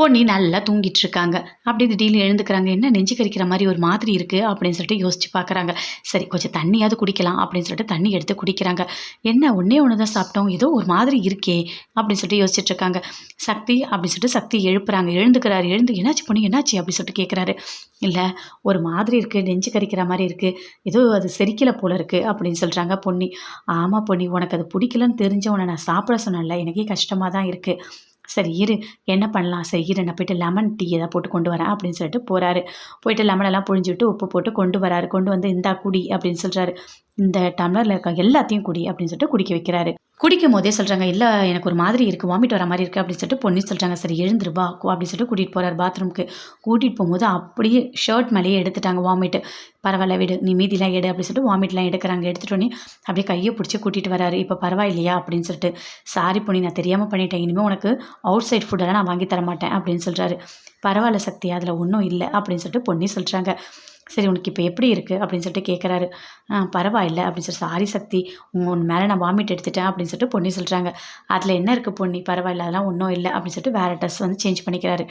பொன்னி நல்லா தூங்கிட்டு இருக்காங்க. அப்படியே திடீர்னு எழுந்துக்கிறாங்க. என்ன நெஞ்சு கரிக்கிற மாதிரி ஒரு மாதிரி இருக்குது அப்படின்னு சொல்லிட்டு யோசிச்சு பார்க்குறாங்க. சரி கொஞ்சம் தண்ணியாவது குடிக்கலாம் அப்படின்னு சொல்லிட்டு தண்ணி எடுத்து குடிக்கிறாங்க. என்ன ஒன்றே ஒன்று தான் சாப்பிட்டோம், ஏதோ ஒரு மாதிரி இருக்கே அப்படின்னு சொல்லிட்டு யோசிச்சுட்டு இருக்காங்க. சக்தி அப்படின்னு சொல்லிட்டு சக்தி எழுப்புறாங்க. எழுந்துக்கிறாரு. எழுந்து என்னாச்சு பொண்ணு என்னாச்சு அப்படின்னு சொல்லிட்டு கேட்குறாரு. இல்லை ஒரு மாதிரி இருக்குது, நெஞ்சு கரிக்கிற மாதிரி இருக்குது, ஏதோ அது செரிக்கலை போல இருக்குது அப்படின்னு சொல்கிறாங்க பொன்னி. ஆமாம் பொன்னி, உனக்கு அது பிடிக்கலன்னு தெரிஞ்சவனை நான் சாப்பிட சொன்னேன்ல, எனக்கே கஷ்டமாக தான் இருக்குது. சரி இரு, என்ன பண்ணலாம், சரி இரு நான் போய்ட்டு லெமன் டீ எதாவது போட்டு கொண்டு வரேன் அப்படின்னு சொல்லிட்டு போகிறாரு. போயிட்டு லெமனெல்லாம் புழிஞ்சு விட்டு உப்பு போட்டு கொண்டு வராரு. கொண்டு வந்து இந்தா குடி அப்படின்னு சொல்கிறாரு. இந்த டம்ளரில் இருக்க எல்லாத்தையும் குடி அப்படின்னு சொல்லிட்டு குடிக்க வைக்கிறாரு. குடிக்கும் போதே சொல்கிறாங்க, இல்லை எனக்கு ஒரு மாதிரி இருக்குது, வாமிட் வர மாதிரி இருக்குது அப்படின்னு சொல்லிட்டு பொன்னி சொல்கிறாங்க. சரி எழுந்துருவா அப்படின்னு சொல்லிட்டு கூட்டிகிட்டு போகிறார் பாத்ரூமுக்கு. கூட்டிகிட்டு போகும்போது அப்படியே ஷர்ட் மேலேயே எடுத்துட்டாங்க வாமிட்டு. பரவாயில்ல விடு, நீ மீதிலாம் எடு அப்படின்னு சொல்லிட்டு வாமிட்லாம் எடுக்கிறாங்க. எடுத்துட்டோன்னே அப்படியே கையை பிடிச்சி கூட்டிகிட்டு வராரு. இப்போ பரவாயில்லையா அப்படின்னு சொல்லிட்டு. சாரி பொன்னி, நான் தெரியாமல் பண்ணிட்டேன், இனிமேல் உனக்கு அவுட் சைட் ஃபுட்டெல்லாம் நான் வாங்கி தர மாட்டேன் அப்படின்னு சொல்கிறாரு. பரவாயில்ல சக்தி, அதில் ஒன்றும் இல்லை அப்படின்னு சொல்லிட்டு பொன்னி சொல்கிறாங்க. சரி உனக்கு இப்போ எப்படி இருக்குது அப்படின்னு சொல்லிட்டு கேட்குறாரு. பரவாயில்ல அப்படின்னு சொல்லி. சாரி சக்தி, உன் மேலே நான் வாமிட் எடுத்துட்டேன் அப்படின்னு சொல்லிட்டு பொன்னி சொல்கிறாங்க. அதில் என்ன இருக்குது பொன்னி, பரவாயில்ல அதெல்லாம் ஒன்றும் இல்லை அப்படின்னு சொல்லிட்டு வேறு ட்ரெஸ் வந்து சேஞ்ச் பண்ணிக்கிறாரு.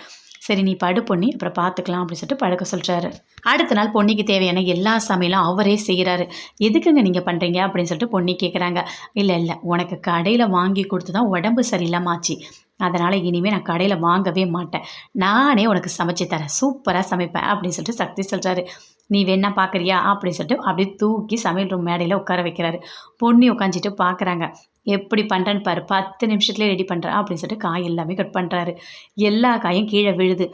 சரி நீ படு பொன்னி, அப்புறம் பார்த்துக்கலாம் அப்படின்னு சொல்லிட்டு படுக்க சொல்கிறாரு. அடுத்த நாள் பொன்னிக்கு தேவையான எல்லா சமையலும் அவரே செய்கிறாரு. எதுக்குங்க நீங்கள் பண்ணுறீங்க அப்படின்னு சொல்லிட்டு பொன்னி கேட்குறாங்க. இல்லை இல்லை, உனக்கு கடையில் வாங்கி கொடுத்து தான் உடம்பு சரியில்லாம ஆச்சு, அதனால் இனிமேல் நான் கடையில் வாங்கவே மாட்டேன், நானே உனக்கு சமைச்சு தரேன், சூப்பராக சமைப்பேன் அப்படின்னு சொல்லிட்டு சக்தி சொல்கிறாரு. நீ வேணா பார்க்குறியா அப்படின்னு சொல்லிட்டு அப்படியே தூக்கி சமையல் ரூம் மேடையில் உட்கார வைக்கிறாரு. பொன்னி உட்காந்துட்டு பார்க்குறாங்க. எப்படி பண்ணுறேன்னு பாரு, 10 நிமிஷத்துலேயே ரெடி பண்ணுறேன் அப்படின்னு சொல்லிட்டு காய் எல்லாமே கட் பண்ணுறாரு. எல்லா காயும் கீழே விழுது.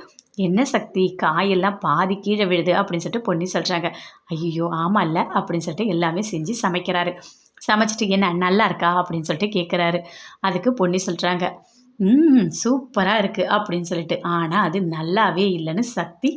என்ன சக்தி, காயெல்லாம் பாதி கீழே விழுது அப்படின்னு சொல்லிட்டு பொன்னி சொல்கிறாங்க. ஐயோ ஆமாம் இல்லை அப்படின்னு சொல்லிட்டு எல்லாமே செஞ்சு சமைக்கிறாரு. சமைச்சிட்டு என்ன நல்லா இருக்கா அப்படின்னு சொல்லிட்டு கேட்குறாரு. அதுக்கு பொன்னி சொல்கிறாங்க, சூப்பராக இருக்குது அப்படின்னு சொல்லிட்டு. ஆனால் அது நல்லாவே இல்லைன்னு சக்தி